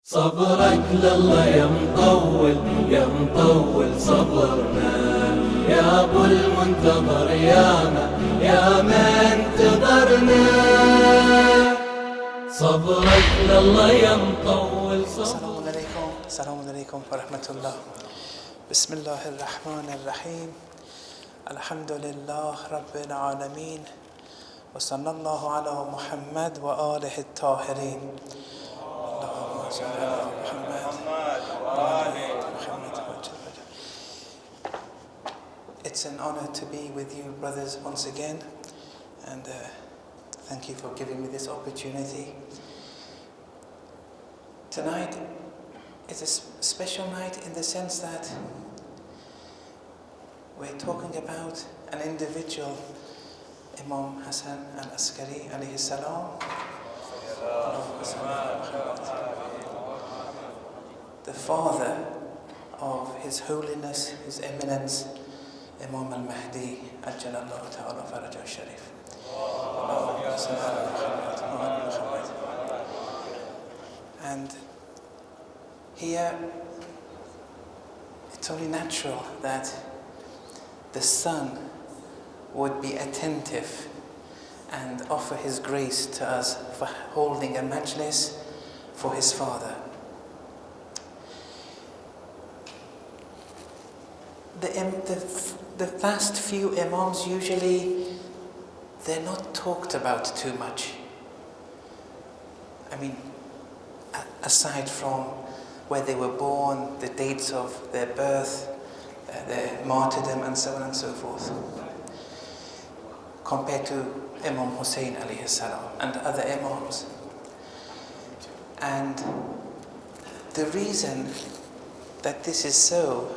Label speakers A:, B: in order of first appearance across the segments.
A: صبرك لله يا مطول صبرنا يا ابو المنتظر يا ما انتظرنا. صبرك لله يا مطول
B: السلام عليكم ورحمة الله. بسم الله الرحمن الرحيم. الحمد لله رب العالمين وصلى الله على محمد وآله الطاهرين. It's an honor to be with you, brothers, once again, and thank you for giving me this opportunity. Tonight is a special night in the sense that we're talking about an individual, Imam Hasan and Askary alayhi salam. The father of His Holiness, His Eminence, Imam al-Mahdi, Ajjalallahu ta'ala farajah sharif. And here, it's only natural that the son would be attentive and offer his grace to us for holding a majlis for his father. The last few Imams, usually they're not talked about too much. I mean, aside from where they were born, the dates of their birth, their martyrdom, and so on and so forth, compared to Imam Hussein alayhi salam and other Imams. And the reason that this is so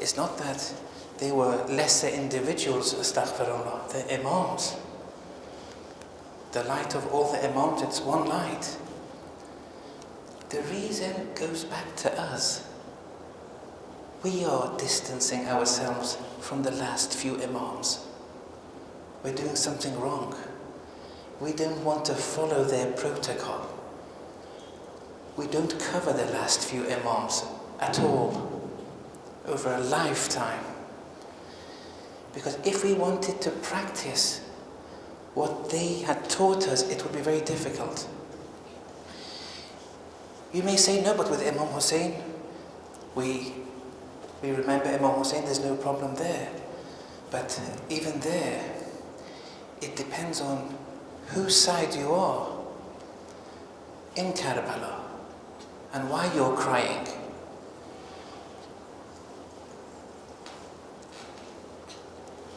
B: is not that they were lesser individuals, astaghfirullah, the Imams. The light of all the Imams, it's one light. The reason goes back to us. We are distancing ourselves from the last few Imams. We're doing something wrong. We don't want to follow their protocol. We don't cover the last few Imams at all over a lifetime. Because if we wanted to practice what they had taught us, it would be very difficult. You may say, no, but with Imam Hussein, we remember Imam Hussein, there's no problem there. But even there, it depends on whose side you are in Karbala and why you're crying.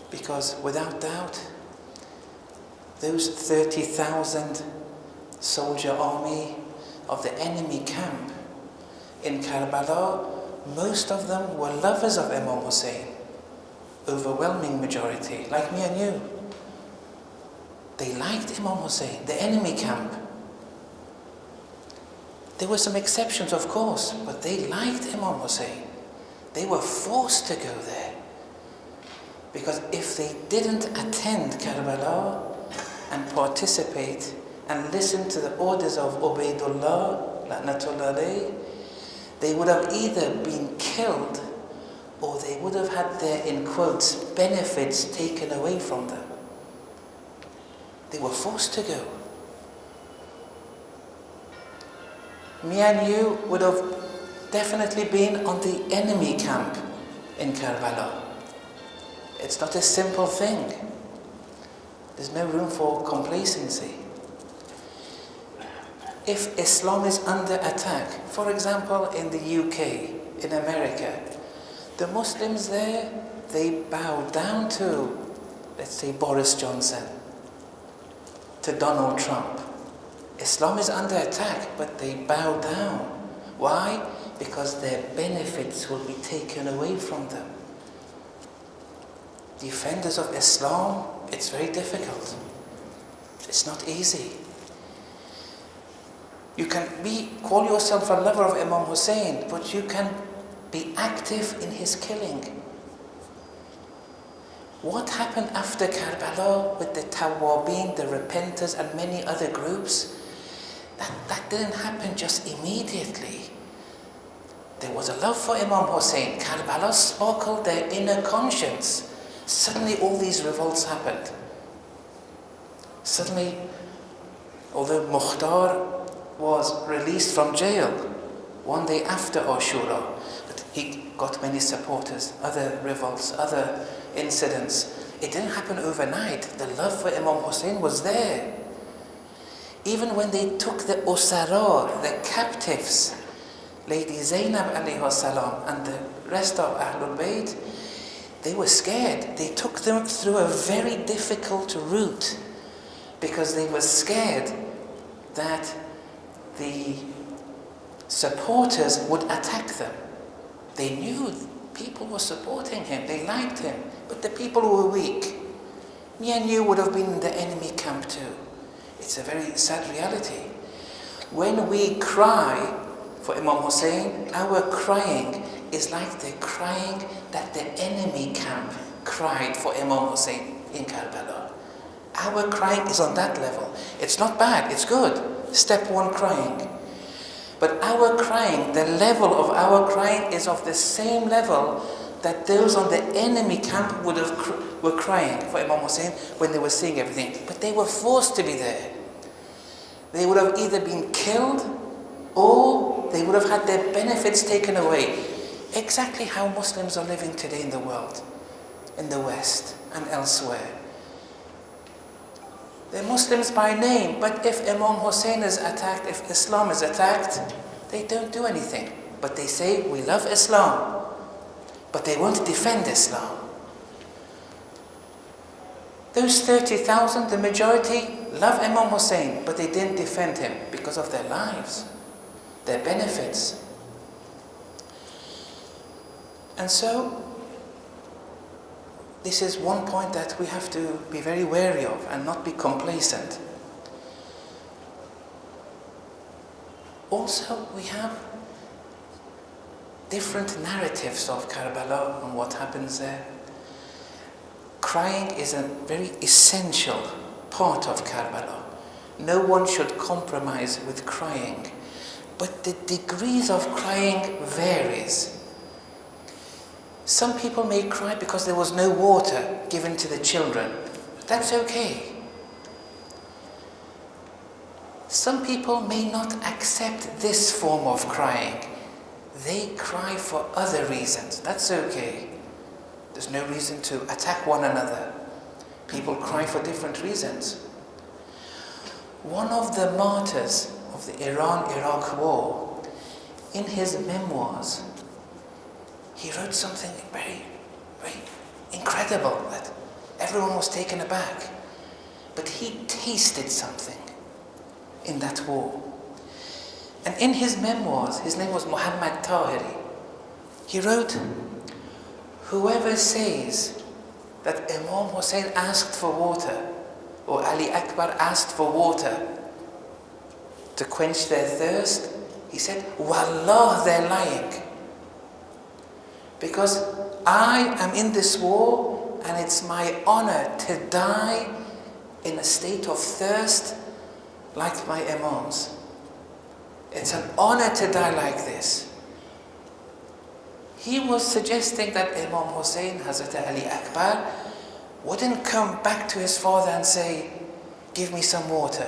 B: Because without doubt, those 30,000 soldier army of the enemy camp in Karbala, most of them were lovers of Imam Hussein. Overwhelming majority, like me and you. They liked Imam Hussein, the enemy camp. There were some exceptions, of course, but they liked Imam Hussein. They were forced to go there. Because if they didn't attend Karbala and participate and listen to the orders of Ubaydullah, La'natullah alayh, they would have either been killed or they would have had their, in quotes, benefits taken away from them. They were forced to go. Me and you would have definitely been on the enemy camp in Karbala. It's not a simple thing. There's no room for complacency. If Islam is under attack, for example in the UK, in America, the Muslims there, they bow down to, let's say, Boris Johnson, to Donald Trump. Islam is under attack, but they bow down. Why? Because their benefits will be taken away from them. Defenders of Islam, it's very difficult. It's not easy. You can call yourself a lover of Imam Hussein, but you can be active in his killing. What happened after Karbala with the Tawwabin, the repenters, and many other groups? That didn't happen just immediately. There was a love for Imam Hussein. Karbala sparkled their inner conscience. Suddenly all these revolts happened. Suddenly, although Mukhtar was released from jail one day after Ashura, but he got many supporters, other revolts, other incidents. It didn't happen overnight. The love for Imam Hussein was there. Even when they took the Usara, the captives, Lady Zainab alayhi salam and the rest of Ahlul Bayt, they were scared. They took them through a very difficult route because they were scared that the supporters would attack them. They knew people were supporting him, they liked him, but the people who were weak, me and you would have been in the enemy camp too. It's a very sad reality. When we cry for Imam Hussein, our crying is like the crying that the enemy camp cried for Imam Hussein in Karbala. Our crying is on that level. It's not bad, it's good. Step one, crying. But our crying, the level of our crying is of the same level that those on the enemy camp were crying for Imam Hussein when they were seeing everything. But they were forced to be there. They would have either been killed or they would have had their benefits taken away. Exactly how Muslims are living today in the world, in the West and elsewhere. They're Muslims by name, but if Imam Hussein is attacked, if Islam is attacked, they don't do anything. But they say, we love Islam, but they won't defend Islam. Those 30,000, the majority, love Imam Hussein, but they didn't defend him because of their lives, their benefits. And so, this is one point that we have to be very wary of and not be complacent. Also, we have different narratives of Karbala and what happens there. Crying is a very essential part of Karbala. No one should compromise with crying, but the degrees of crying varies. Some people may cry because there was no water given to the children. That's okay. Some people may not accept this form of crying. They cry for other reasons. That's okay. There's no reason to attack one another. People cry for different reasons. One of the martyrs of the Iran-Iraq war, in his memoirs, he wrote something very, very incredible that everyone was taken aback. But he tasted something in that war. And in his memoirs, his name was Muhammad Tahiri, he wrote, whoever says that Imam Hussein asked for water, or Ali Akbar asked for water to quench their thirst, he said, Wallah, they're lying. Because I am in this war and it's my honor to die in a state of thirst like my Imams. It's an honor to die like this. He was suggesting that Imam Hussein, Hazrat Ali Akbar, wouldn't come back to his father and say, give me some water.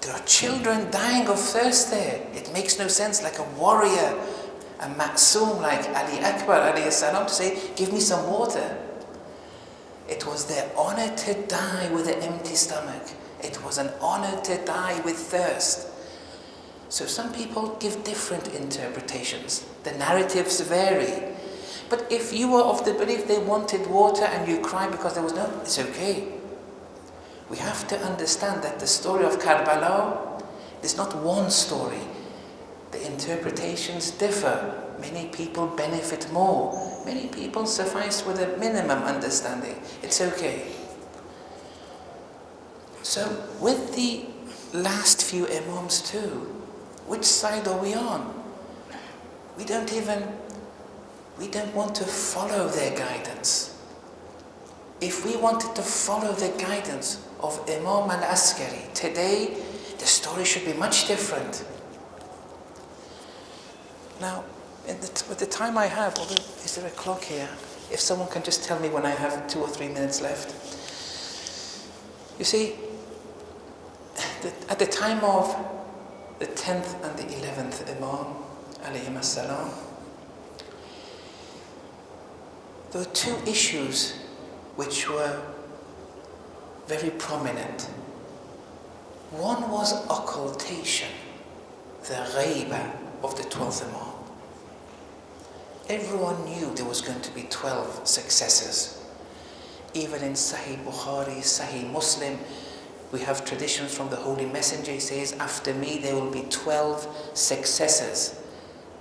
B: There are children dying of thirst there. It makes no sense, like a warrior, a ma'soom like Ali Akbar alayhi salam, to say, give me some water. It was their honor to die with an empty stomach. It was an honor to die with thirst. So some people give different interpretations. The narratives vary. But if you were of the belief they wanted water and you cry because there was no, it's okay. We have to understand that the story of Karbala is not one story. The interpretations differ. Many people benefit more. Many people suffice with a minimum understanding. It's okay. So with the last few Imams too, which side are we on? We don't want to follow their guidance. If we wanted to follow the guidance of Imam al-Askary, today the story should be much different. Now, with the time I have, although is there a clock here? If someone can just tell me when I have 2 or 3 minutes left. You see, at the time of the 10th and the 11th Imam, alayhim as-salam, there were 2 issues which were very prominent. One was occultation, the ghaiba of the 12th Imam. Everyone knew there was going to be 12 successors. Even in Sahih Bukhari, Sahih Muslim, we have traditions from the Holy Messenger. He says, after me there will be 12 successors,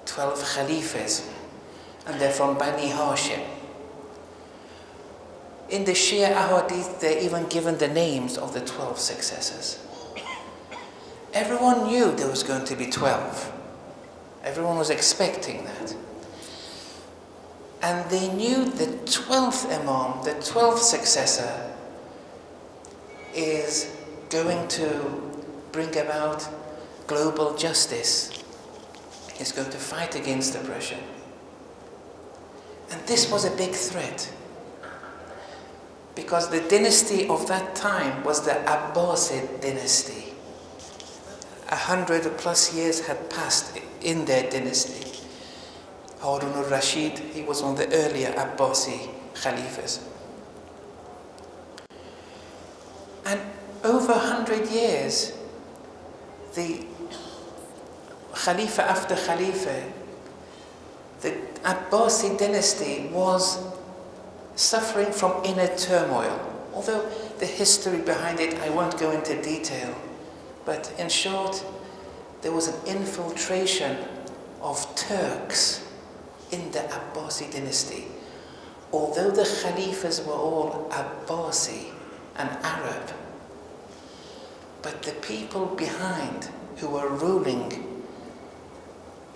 B: 12 Khalifas, and they're from Bani Hashim. In the Shia Ahadith, they're even given the names of the 12 successors. Everyone knew there was going to be 12. Everyone was expecting that. And they knew the 12th Imam, the 12th successor, is going to bring about global justice. He's going to fight against oppression. And this was a big threat, because the dynasty of that time was the Abbasid dynasty. 100+ years had passed in their dynasty. Harun al-Rashid, he was one of the earlier Abbasi Khalifas. And over 100 years, the Khalifa after Khalifa, the Abbasi dynasty was suffering from inner turmoil. Although the history behind it, I won't go into detail. But in short, there was an infiltration of Turks in the Abbasi dynasty. Although the Khalifas were all Abbasi and Arab, but the people behind who were ruling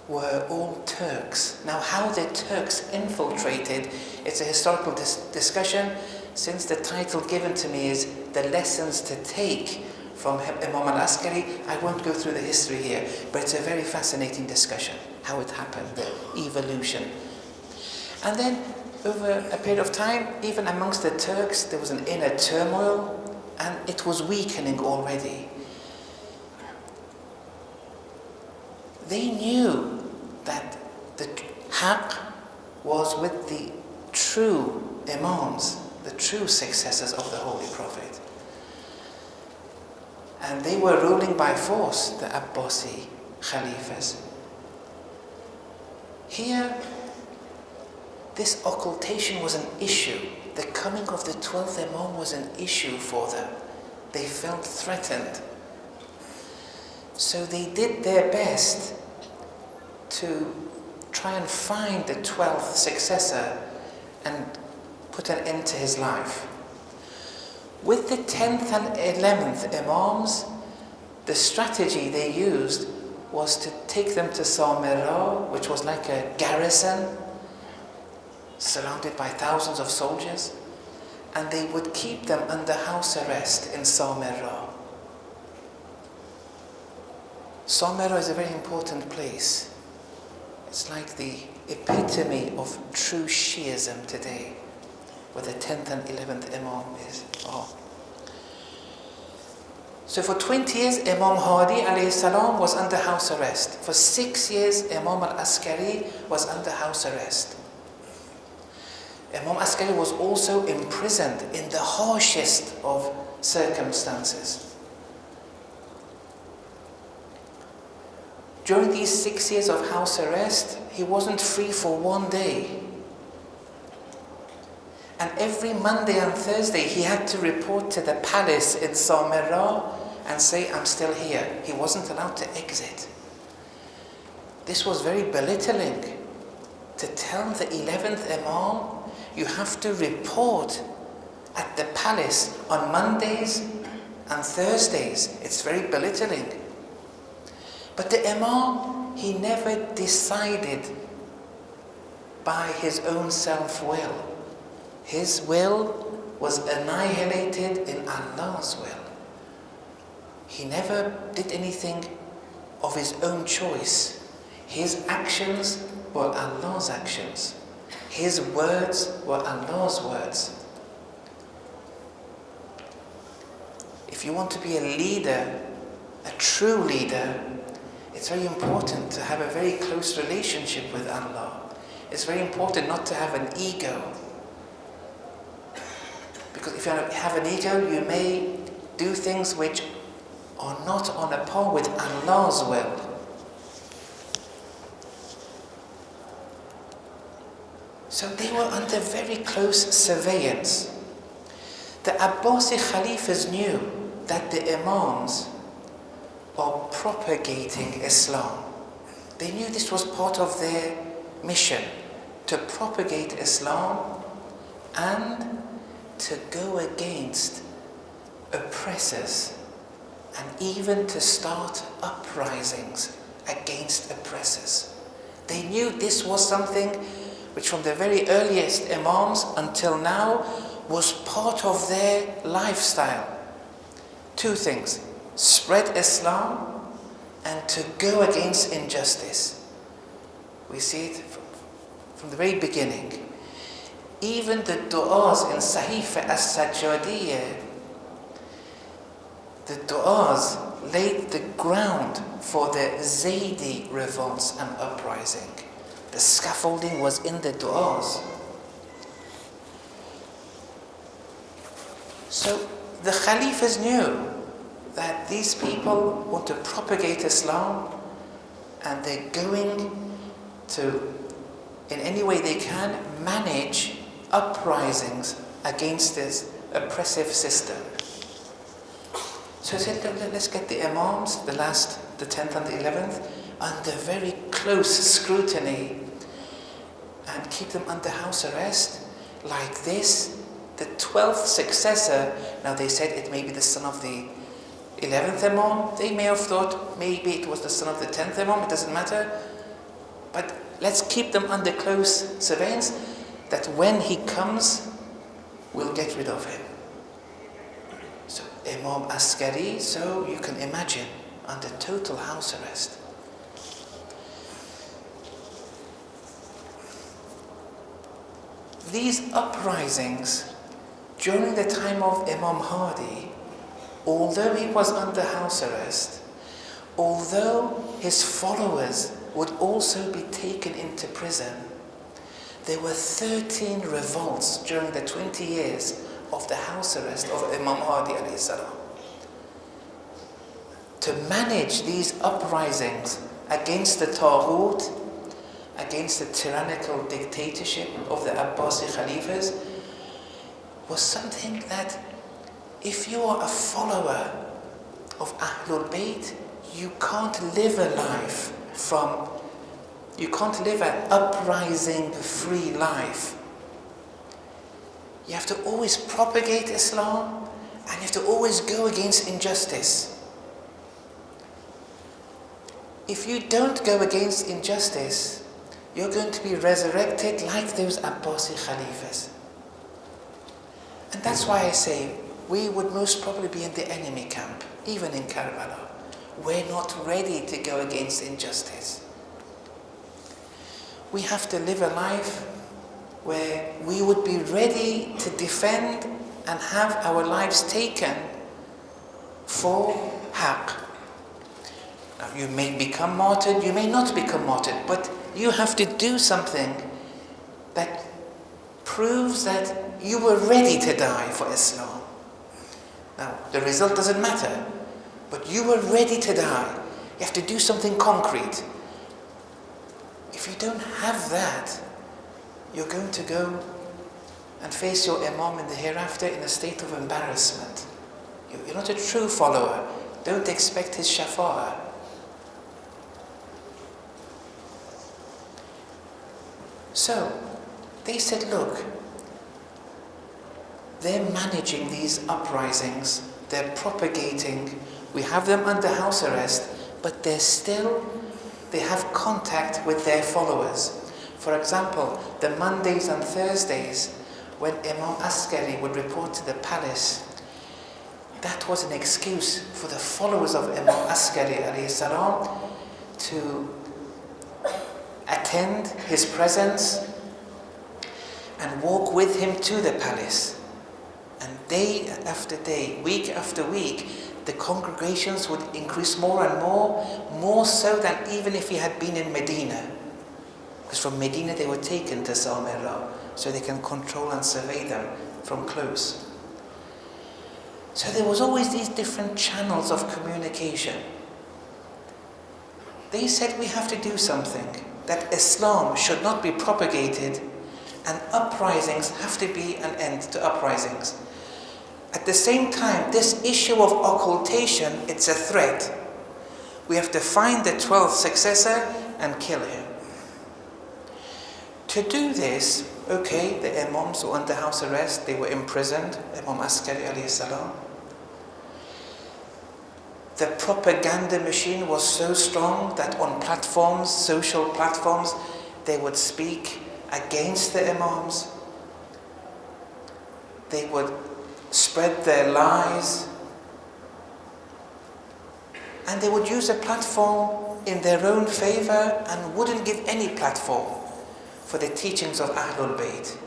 B: were all Turks. Now, how the Turks infiltrated, it's a historical discussion. Since the title given to me is The Lessons to Take from Imam al-Askary, I won't go through the history here, but it's a very fascinating discussion, how it happened, the evolution. And then, over a period of time, even amongst the Turks, there was an inner turmoil, and it was weakening already. They knew that the haqq was with the true Imams, the true successors of the Holy Prophet. And they were ruling by force, the Abbasi Khalifas. Here, this occultation was an issue. The coming of the 12th Imam was an issue for them. They felt threatened. So they did their best to try and find the 12th successor and put an end to his life. With the 10th and 11th Imams, the strategy they used was to take them to Samarra, which was like a garrison, surrounded by thousands of soldiers, and they would keep them under house arrest in Samarra. Samarra is a very important place. It's like the epitome of true Shiism today, where the 10th and 11th Imam are. So for 20 years, Imam Hadi alayhi salam was under house arrest. For 6 years, Imam al-Askary was under house arrest. Imam Askary was also imprisoned in the harshest of circumstances. During these 6 years of house arrest, he wasn't free for one day. And every Monday and Thursday, he had to report to the palace in Samarra and say, I'm still here. He wasn't allowed to exit. This was very belittling. To tell the 11th Imam, you have to report at the palace on Mondays and Thursdays. It's very belittling. But the Imam, he never decided by his own self-will. His will was annihilated in Allah's will. he never did anything of his own choice. His actions were Allah's actions. His words were Allah's words. If you want to be a leader, a true leader, it's very important to have a very close relationship with Allah. It's very important not to have an ego. Because if you have an ego, you may do things which are not on a par with Allah's will. So they were under very close surveillance. The Abbasi Khalifas knew that the Imams are propagating Islam. They knew this was part of their mission, to propagate Islam and to go against oppressors and even to start uprisings against oppressors. They knew this was something which from the very earliest Imams until now was part of their lifestyle. Two things: spread Islam and to go against injustice. We see it from the very beginning. Even the du'as in Sahifa as-Sajjadiyya, the du'as laid the ground for the Zaydi revolts and uprising. The scaffolding was in the du'as. So the Khalifas knew that these people want to propagate Islam and they're going to, in any way they can, manage uprisings against this oppressive system. So he said, let's get the Imams, the 10th and the 11th, under very close scrutiny and keep them under house arrest. Like this, the 12th successor, now they said it may be the son of the 11th Imam. They may have thought maybe it was the son of the 10th Imam, it doesn't matter. But let's keep them under close surveillance, that when he comes, we'll get rid of him. So Imam Askary, so you can imagine, under total house arrest. These uprisings during the time of Imam Hadi, although he was under house arrest, although his followers would also be taken into prison, there were 13 revolts during the 20 years of the house arrest of Imam Hadi alayhi salam. To manage these uprisings against the Taghut, against the tyrannical dictatorship of the Abbasi Khalifas, was something that if you are a follower of Ahlul Bayt, you can't live a life you can't live an uprising-free life. You have to always propagate Islam and you have to always go against injustice. If you don't go against injustice, you're going to be resurrected like those Abbasi Khalifas. And that's why I say we would most probably be in the enemy camp, even in Karbala. We're not ready to go against injustice. We have to live a life where we would be ready to defend and have our lives taken for haqq. Now, you may become martyred, you may not become martyred, but you have to do something that proves that you were ready to die for Islam. Now, the result doesn't matter, but you were ready to die. You have to do something concrete. If you don't have that, you're going to go and face your Imam in the hereafter in a state of embarrassment. You're not a true follower. Don't expect his shafa'ah. So, they said, look, they're managing these uprisings, they're propagating, we have them under house arrest, but they have contact with their followers. For example, the Mondays and Thursdays, when Imam Askary would report to the palace, that was an excuse for the followers of Imam Askary alayhi salam to attend his presence and walk with him to the palace. And day after day, week after week, the congregations would increase more and more so than even if he had been in Medina. Because from Medina they were taken to Samarra, so they can control and survey them from close. So there was always these different channels of communication. They said we have to do something, that Islam should not be propagated and uprisings have to be an end to uprisings. At the same time, this issue of occultation, it's a threat. We have to find the 12th successor and kill him. To do this, okay, the Imams were under house arrest, they were imprisoned, Imam Askary alayhi salam. The propaganda machine was so strong that on platforms, social platforms, they would speak against the Imams. They would spread their lies. And they would use a platform in their own favor and wouldn't give any platform for the teachings of Ahlul Bayt.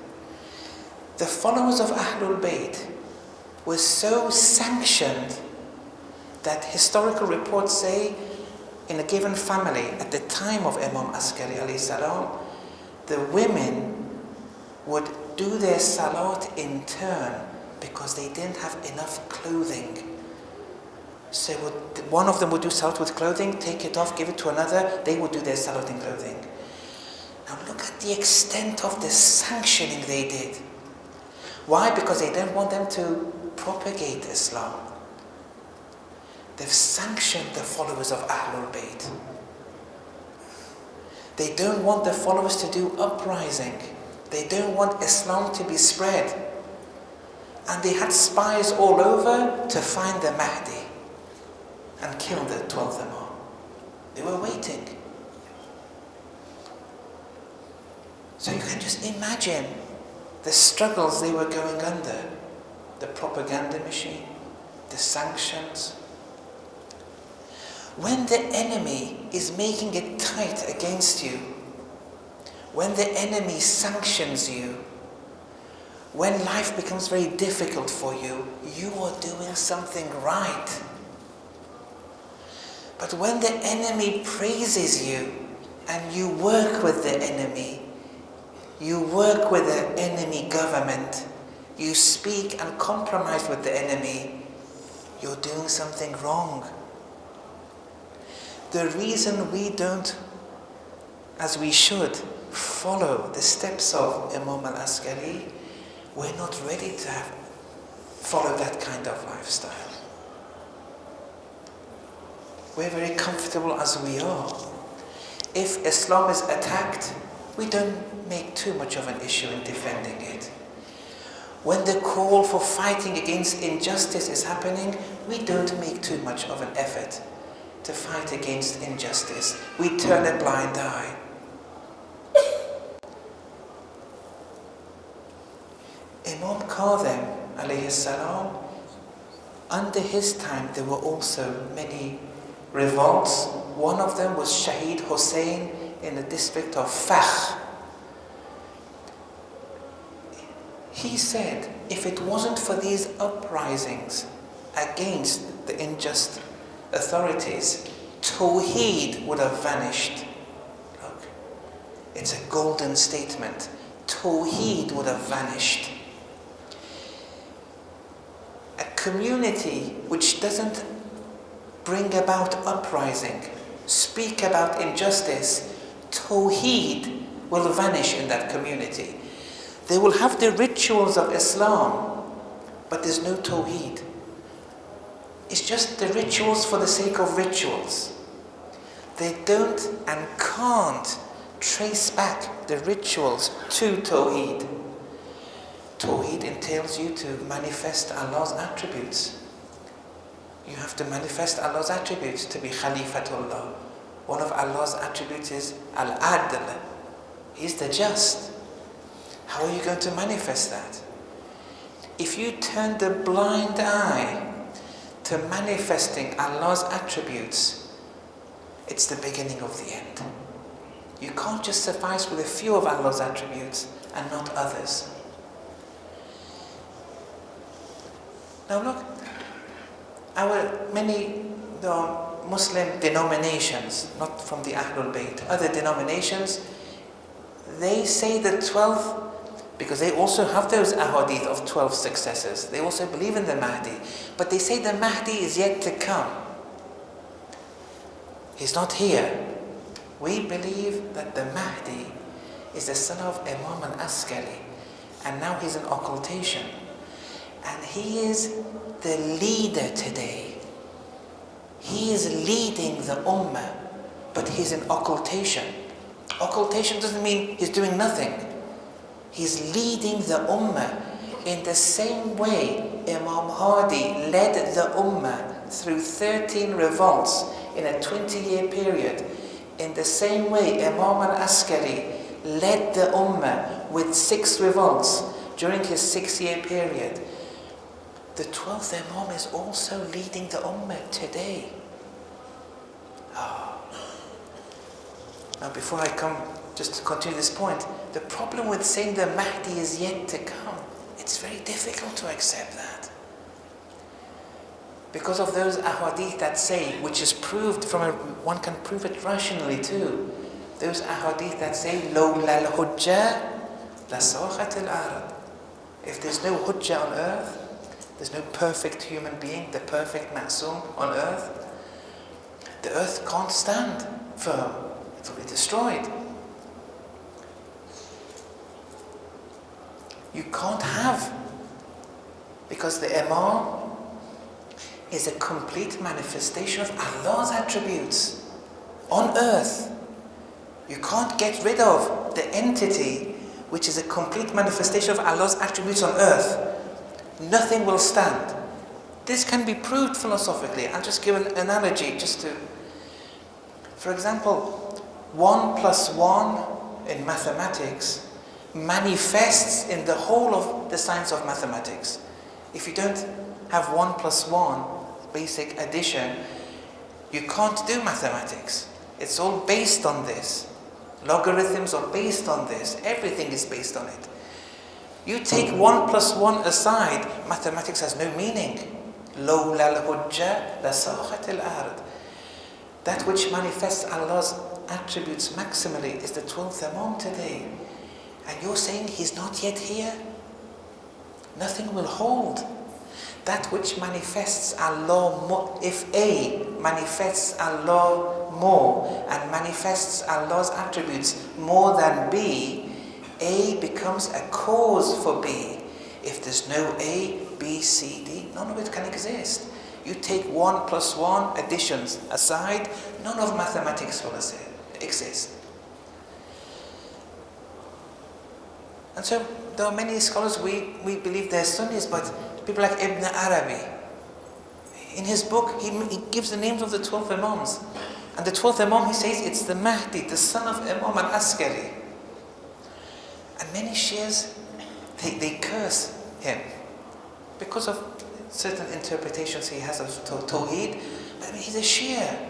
B: The followers of Ahlul Bayt were so sanctioned that historical reports say in a given family at the time of Imam Askary alayhi salam, the women would do their salat in turn because they didn't have enough clothing. So one of them would do salat with clothing, take it off, give it to another, they would do their salat in clothing. Now look at the extent of the sanctioning they did. Why? Because they didn't want them to propagate Islam. They've sanctioned the followers of Ahlul Bayt. They don't want the followers to do uprising. They don't want Islam to be spread. And they had spies all over to find the Mahdi and kill the 12th Imam. They were waiting. So you can just imagine the struggles they were going under. The propaganda machine, the sanctions. When the enemy is making it tight against you, when the enemy sanctions you, when life becomes very difficult for you, you are doing something right. But when the enemy praises you and you work with the enemy, you work with the enemy government, you speak and compromise with the enemy, you're doing something wrong. The reason we don't, as we should, follow the steps of Imam al-Askary, we're not ready to follow that kind of lifestyle. We're very comfortable as we are. If Islam is attacked, we don't make too much of an issue in defending it. When the call for fighting against injustice is happening, we don't make too much of an effort to fight against injustice. We turn a blind eye. Imam Kadhim alayhi salam, under his time there were also many revolts. One of them was Shaheed Hussein in the district of Fakh. He said, if it wasn't for these uprisings against the unjust authorities, Tawheed would have vanished. Look, it's a golden statement. Tawheed would have vanished. A community which doesn't bring about uprising, speak about injustice, Tawheed will vanish in that community. They will have the rituals of Islam, but there's no Tawheed. It's just the rituals for the sake of rituals. They don't and can't trace back the rituals to Tawheed. Tawheed entails you to manifest Allah's attributes. You have to manifest Allah's attributes to be Khalifatullah. One of Allah's attributes is Al-Adl. He's the just. How are you going to manifest that? If you turn the blind eye to manifesting Allah's attributes, it's the beginning of the end. You can't just suffice with a few of Allah's attributes and not others. Now look, there are Muslim denominations, not from the Ahlul Bayt, other denominations, they say the 12, because they also have those ahadith of 12 successors. They also believe in the Mahdi. But they say the Mahdi is yet to come. He's not here. We believe that the Mahdi is the son of Imam and Askary. And now he's in occultation. And he is the leader today. He is leading the Ummah. But he's in occultation. Occultation doesn't mean he's doing nothing. He's leading the Ummah in the same way Imam Hadi led the Ummah through 13 revolts in a 20-year period. In the same way Imam al-Askary led the Ummah with 6 revolts during his 6-year period. The 12th Imam is also leading the Ummah today. Now before I come, just to continue this point, the problem with saying the Mahdi is yet to come, it's very difficult to accept that. Because of those ahadith that say, which is proved one can prove it rationally too, those ahadith that say, لَوْلَا الْحُجَّةِ لَصَاخَتِ الْأَرْضِ. If there's no hujjah on earth, there's no perfect human being, the perfect ma'soom on earth, the earth can't stand firm. It will be destroyed. You can't have, because the Imam is a complete manifestation of Allah's attributes on earth. You can't get rid of the entity which is a complete manifestation of Allah's attributes on earth. Nothing will stand. This can be proved philosophically. I'll just give an analogy for example, 1 + 1 in mathematics manifests in the whole of the science of mathematics. If you don't have 1 + 1, basic addition, you can't do mathematics. It's all based on this. Logarithms are based on this. Everything is based on it. You take 1 + 1 aside, mathematics has no meaning. لَوْلَا الْحُجَّةِ لَصَاخَتِ الْأَرْضِ. That which manifests Allah's attributes maximally is the 12th Imam today. And you're saying he's not yet here? Nothing will hold. That which manifests Allah more, if A manifests Allah more and manifests Allah's attributes more than B, A becomes a cause for B. If there's no A, B, C, D, none of it can exist. You take 1 + 1 additions aside, none of mathematics will exist. And so there are many scholars, we believe they're Sunnis, but people like Ibn Arabi, in his book he gives the names of the 12 Imams. And the 12th Imam, he says it's the Mahdi, the son of Imam al-Askary. And many Shias, they curse him because of certain interpretations he has of Tawheed. But I mean, he's a Shia.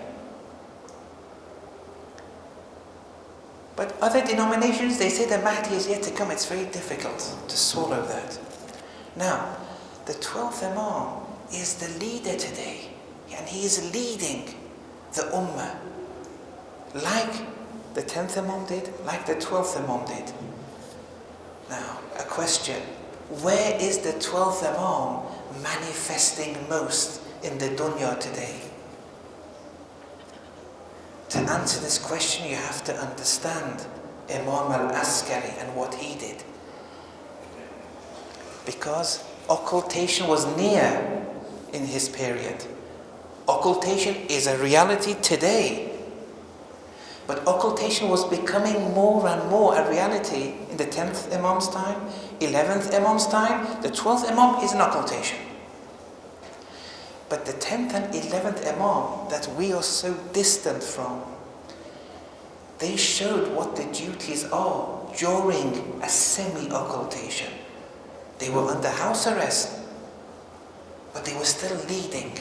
B: But other denominations, they say the Mahdi is yet to come. It's very difficult to swallow that. Now, the 12th Imam is the leader today. And he is leading the Ummah. Like the 10th Imam did, like the 12th Imam did. Now, a question. Where is the 12th Imam manifesting most in the dunya today? To answer this question, you have to understand Imam al-Askary and what he did. Because occultation was near in his period. Occultation is a reality today. But occultation was becoming more and more a reality in the 10th Imam's time, 11th Imam's time. The 12th Imam is an occultation. But the 10th and 11th Imam that we are so distant from, they showed what the duties are during a semi-occultation. They were under house arrest, but they were still leading.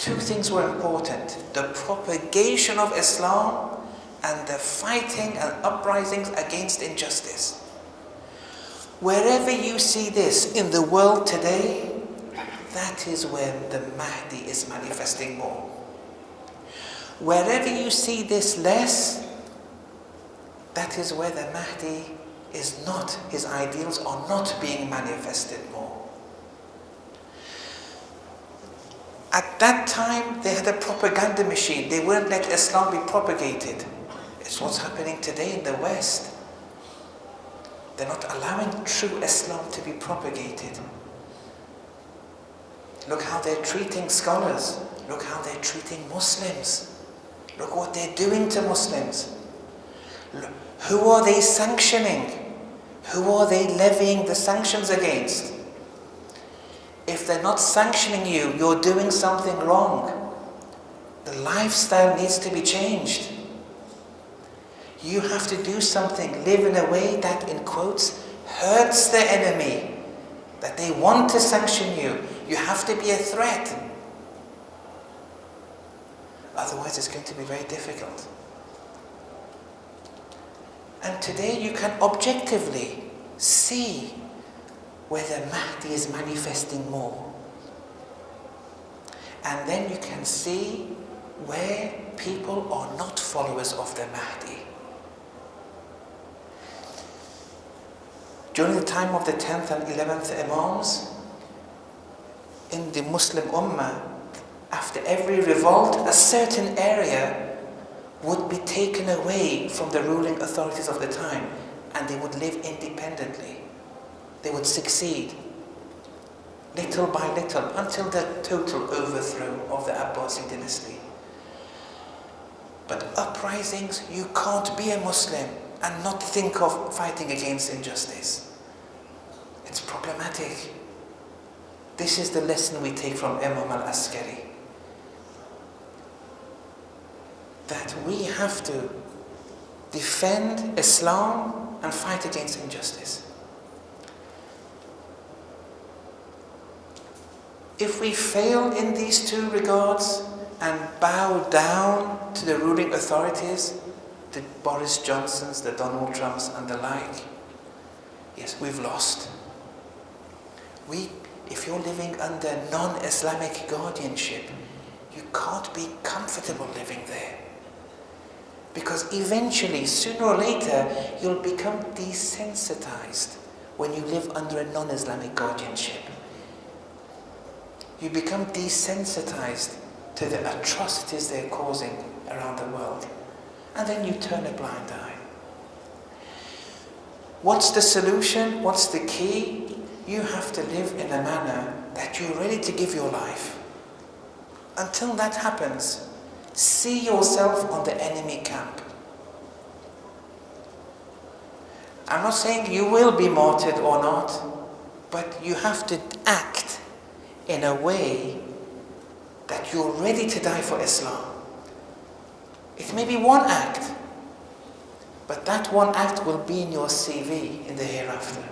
B: two things were important: the propagation of Islam and the fighting and uprisings against injustice. Wherever you see this in the world today, that is where the Mahdi is manifesting more. Wherever you see this less, that is where the Mahdi is not, his ideals are not being manifested more. At that time, they had a propaganda machine. They wouldn't let Islam be propagated. It's what's happening today in the West. They're not allowing true Islam to be propagated. Look how they're treating scholars. Look how they're treating Muslims. Look what they're doing to Muslims. Look, who are they sanctioning? Who are they levying the sanctions against? If they're not sanctioning you, you're doing something wrong. The lifestyle needs to be changed. You have to do something, live in a way that, in quotes, hurts the enemy, that they want to sanction you. You have to be a threat. Otherwise, it's going to be very difficult. And today you can objectively see where the Mahdi is manifesting more. And then you can see where people are not followers of the Mahdi. During the time of the 10th and 11th Imams, in the Muslim Ummah, after every revolt, a certain area would be taken away from the ruling authorities of the time, and they would live independently. They would succeed, little by little, until the total overthrow of the Abbasid dynasty. But uprisings, you can't be a Muslim and not think of fighting against injustice. It's problematic. This is the lesson we take from Imam al-Askary. That we have to defend Islam and fight against injustice. If we fail in these two regards and bow down to the ruling authorities, the Boris Johnsons, the Donald Trumps and the like, yes, we've lost. If you're living under non-Islamic guardianship, you can't be comfortable living there. Because eventually, sooner or later, you'll become desensitized when you live under a non-Islamic guardianship. You become desensitized to the atrocities they're causing around the world. And then you turn a blind eye. What's the solution? What's the key? You have to live in a manner that you're ready to give your life. Until that happens, see yourself on the enemy camp. I'm not saying you will be martyred or not, but you have to act in a way that you're ready to die for Islam. It may be one act, but that one act will be in your CV in the hereafter.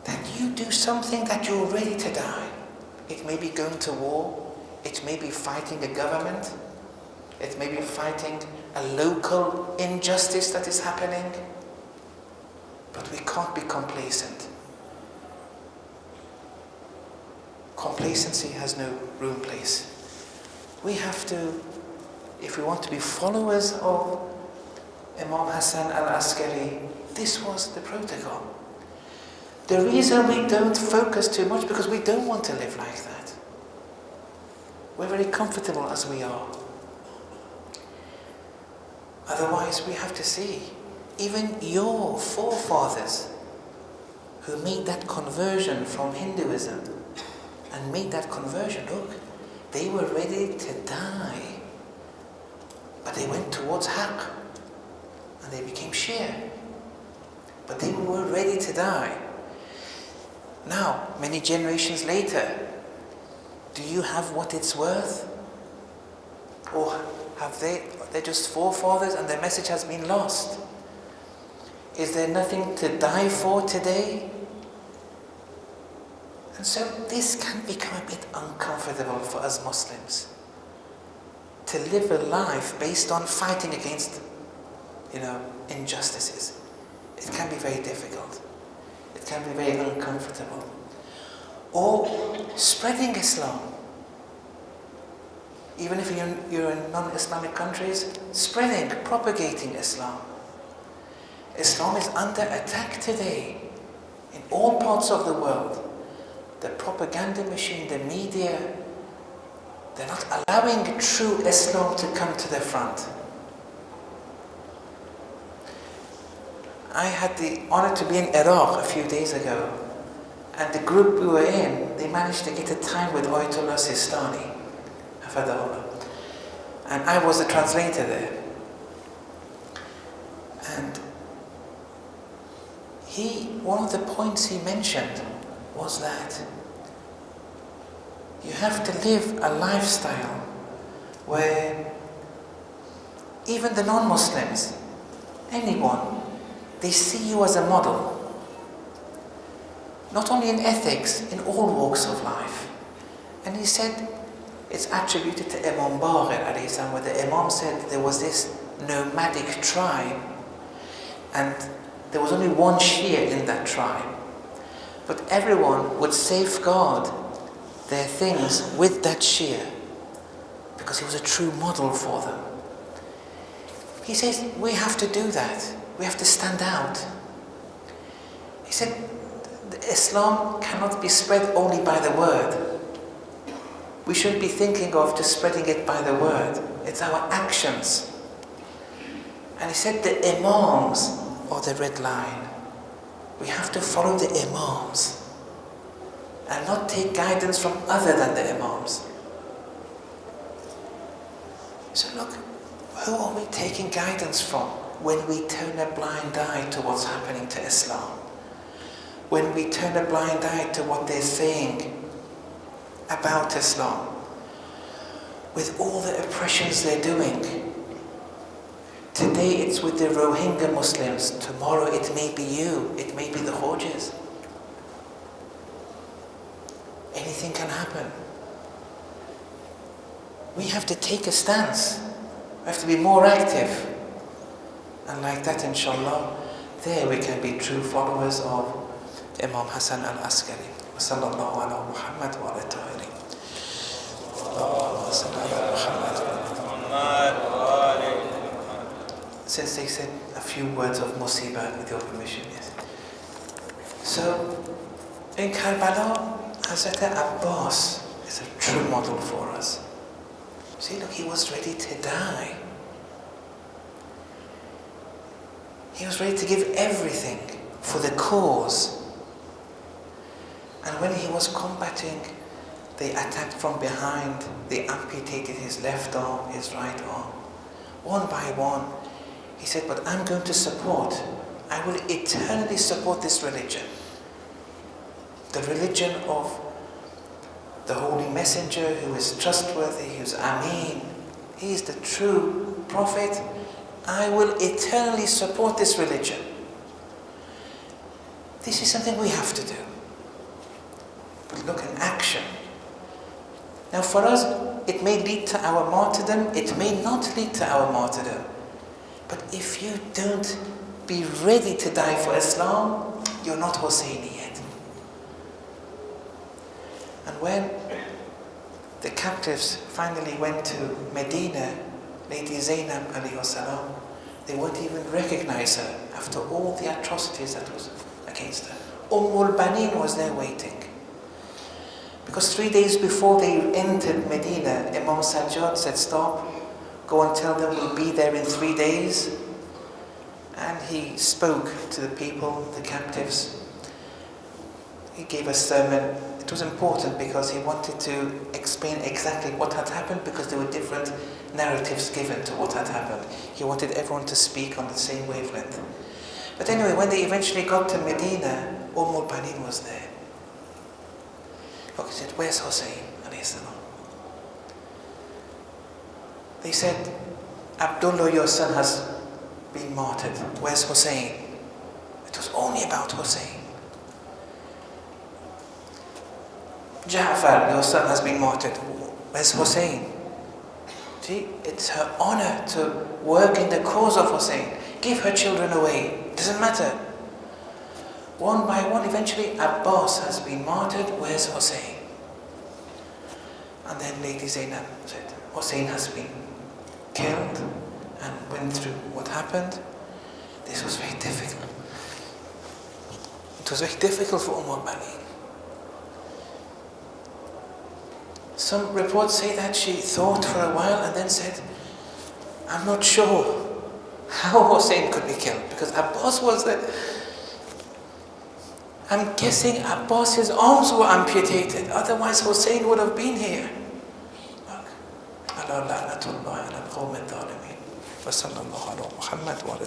B: That you do something that you're ready to die. It may be going to war, it may be fighting a government, it may be fighting a local injustice that is happening, but we can't be complacent. Complacency has no room place. We have to, if we want to be followers of Imam Hasan al-Askary, this was the protocol. The reason we don't focus too much, because we don't want to live like that. We're very comfortable as we are. Otherwise, we have to see, even your forefathers who made that conversion from Hinduism and made that conversion, look, they were ready to die. But they went towards Haqq and they became Shia. But they were ready to die. Now, many generations later, do you have what it's worth? Or have they're just forefathers and their message has been lost? Is there nothing to die for today? And so this can become a bit uncomfortable for us Muslims. To live a life based on fighting against, injustices. It can be very difficult. It can be very uncomfortable. Or spreading Islam. Even if you're in non-Islamic countries, spreading, propagating Islam. Islam is under attack today in all parts of the world. The propaganda machine, the media, they're not allowing true Islam to come to the front. I had the honor to be in Iraq a few days ago, and the group we were in, they managed to get a time with Ayatollah Sistani, Hafadahullah. And I was the translator there. And one of the points he mentioned was that you have to live a lifestyle where even the non-Muslims, anyone, they see you as a model. Not only in ethics, in all walks of life. And he said, it's attributed to Imam Baqir alayhi salam, where the Imam said there was this nomadic tribe and there was only one Shia in that tribe. But everyone would safeguard their things with that Shia because he was a true model for them. He says, we have to do that. We have to stand out. He said, Islam cannot be spread only by the word. We shouldn't be thinking of just spreading it by the word. It's our actions. And he said the Imams are the red line. We have to follow the Imams and not take guidance from other than the Imams. So look, who are we taking guidance from when we turn a blind eye to what's happening to Islam? When we turn a blind eye to what they're saying about Islam, with all the oppressions they're doing. Today it's with the Rohingya Muslims, tomorrow it may be you, it may be the Khojis. Anything can happen. We have to take a stance. We have to be more active. And like that, inshallah, there we can be true followers of Imam Hasan al-Askary. وصلى الله على محمد وعلى آله. اللهم صل على محمد. Since they said a few words of musibah, with your permission, yes. So, in Karbala, Hazrat Abbas is a true model for us. See, look, he was ready to die. He was ready to give everything for the cause. And when he was combating, they attacked from behind, they amputated his left arm, his right arm. One by one, he said, but I'm going to support, I will eternally support this religion. The religion of the Holy Messenger who is trustworthy, who is Ameen. He is the true Prophet. I will eternally support this religion. This is something we have to do. But look in action. Now for us, it may lead to our martyrdom, it may not lead to our martyrdom. But if you don't be ready to die for Islam, you're not Husseini yet. And when the captives finally went to Medina, Lady Zainab alayhi salam, they won't even recognize her after all the atrocities that was against her. Al-Banin was there waiting. Because 3 days before they entered Medina, Imam Sajjad said, stop, go and tell them we'll be there in 3 days. And he spoke to the people, the captives. He gave a sermon. It was important because he wanted to explain exactly what had happened, because there were different narratives given to what had happened. He wanted everyone to speak on the same wavelength. But anyway, when they eventually got to Medina, Al-Banin was there. Look, he said, where's Hussein? They said, Abdullah, your son, has been martyred. Where's Hussein? It was only about Hussein. Ja'far, your son has been martyred. Where's Hussein? See, it's her honor to work in the cause of Hussein. Give her children away. Doesn't matter. One by one, eventually Abbas has been martyred. Where's Hussein? And then Lady Zainab said, Hussein has been killed, and went through what happened. This was very difficult. It was very difficult for al-Mu'mineen. Some reports say that she thought for a while and then said, I'm not sure how Hussein could be killed, because Abbas was there. I'm guessing Abbas's arms were amputated, otherwise Hussein would have been here. Ala la'natullahi ala al-qawmi al-zalimin. Wa sallallahu ala Muhammad wa ala